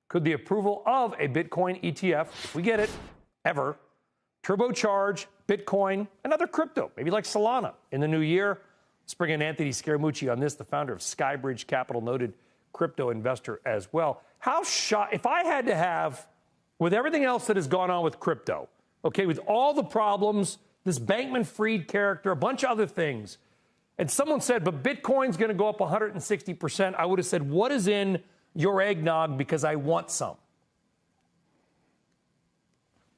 Could the approval of a Bitcoin ETF, if we get it, ever, turbocharge Bitcoin and other crypto, maybe like Solana, in the new year? Let's bring in Anthony Scaramucci on this, the founder of Skybridge Capital, noted crypto investor as well. If I had to have, with everything else that has gone on with crypto, okay, with all the problems, this Bankman-Fried character, a bunch of other things, and someone said, but Bitcoin's going to go up 160%, I would have said, what is in your eggnog, because I want some?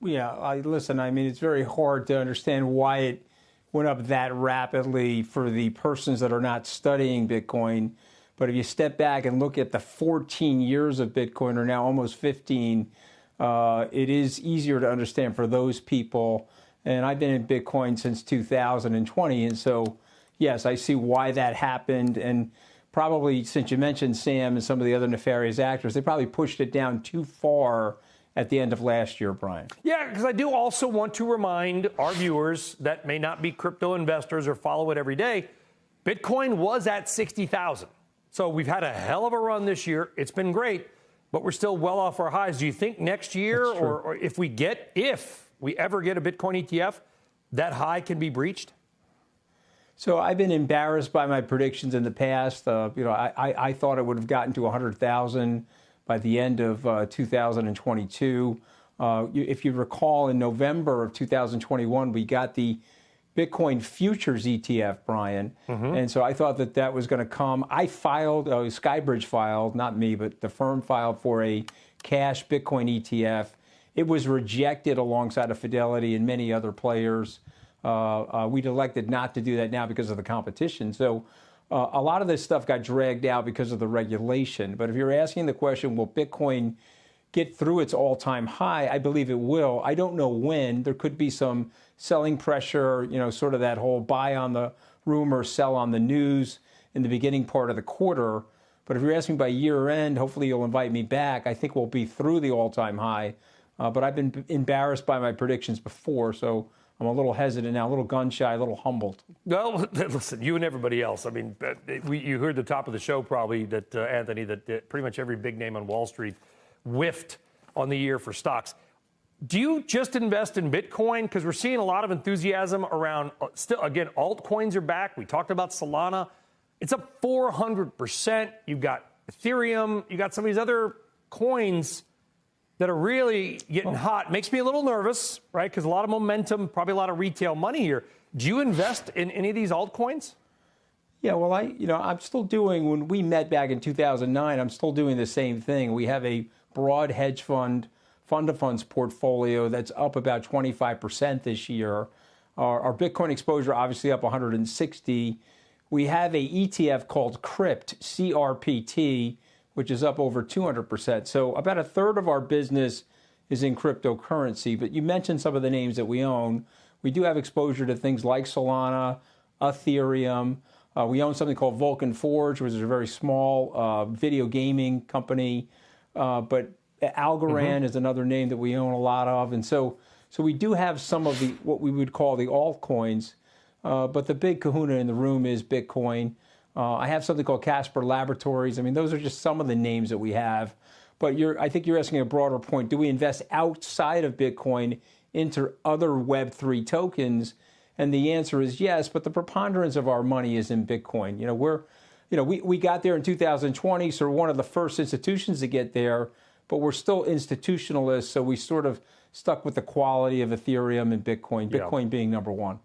Yeah, listen, I mean, it's very hard to understand why it went up that rapidly for the persons that are not studying Bitcoin. But if you step back and look at the 14 years of Bitcoin, or now almost 15, it is easier to understand for those people. And I've been in Bitcoin since 2020. And so, yes, I see why that happened. And probably, since you mentioned Sam and some of the other nefarious actors, they probably pushed it down too far at the end of last year, Brian. Yeah, because I do also want to remind our viewers that may not be crypto investors or follow it every day, Bitcoin was at 60,000. So we've had a hell of a run this year. It's been great, but we're still well off our highs. Do you think next year, or if we ever get a Bitcoin ETF, that high can be breached? So I've been embarrassed by my predictions in the past. I thought it would have gotten to 100,000 by the end of 2022. If you recall, in November of 2021, we got the Bitcoin futures ETF, Brian. And so I thought that that was going to come. I filed, Skybridge filed, not me, but the firm filed for a cash Bitcoin ETF. It was rejected alongside of Fidelity and many other players. We'd elected not to do that now because of the competition. So a lot of this stuff got dragged out because of the regulation. But if you're asking the question, will Bitcoin get through its all-time high? I believe it will. I don't know when. There could be some selling pressure, sort of that whole buy on the rumor, sell on the news in the beginning part of the quarter. But if you're asking by year end, hopefully you'll invite me back. I think we'll be through the all-time high. But I've been embarrassed by my predictions before, so I'm a little hesitant now, a little gun-shy, a little humbled. Well, listen, you and everybody else. I mean, you heard the top of the show probably that, Anthony, that pretty much every big name on Wall Street whiffed on the year for stocks. Do you just invest in Bitcoin? Because we're seeing a lot of enthusiasm around, still, again, altcoins are back. We talked about Solana. It's up 400%. You've got Ethereum. You got some of these other coins that are really getting hot. Makes me a little nervous, right? Because a lot of momentum, probably a lot of retail money here. Do you invest in any of these altcoins? Yeah, well, I'm still doing, when we met back in 2009, I'm still doing the same thing. We have a broad hedge fund of funds portfolio that's up about 25% this year. Our Bitcoin exposure obviously up 160. We have a ETF called CRYPT, CRPT, which is up over 200%. So about a third of our business is in cryptocurrency. But you mentioned some of the names that we own. We do have exposure to things like Solana, Ethereum. We own something called Vulcan Forge, which is a very small video gaming company. But Algorand is another name that we own a lot of. And so we do have some of the what we would call the altcoins. But the big kahuna in the room is Bitcoin. I have something called Casper Laboratories. I mean, those are just some of the names that we have. But I think you're asking a broader point. Do we invest outside of Bitcoin into other Web3 tokens? And the answer is yes, but the preponderance of our money is in Bitcoin. We got there in 2020, so we're one of the first institutions to get there, but we're still institutionalists, so we sort of stuck with the quality of Ethereum and Bitcoin, Bitcoin being number one.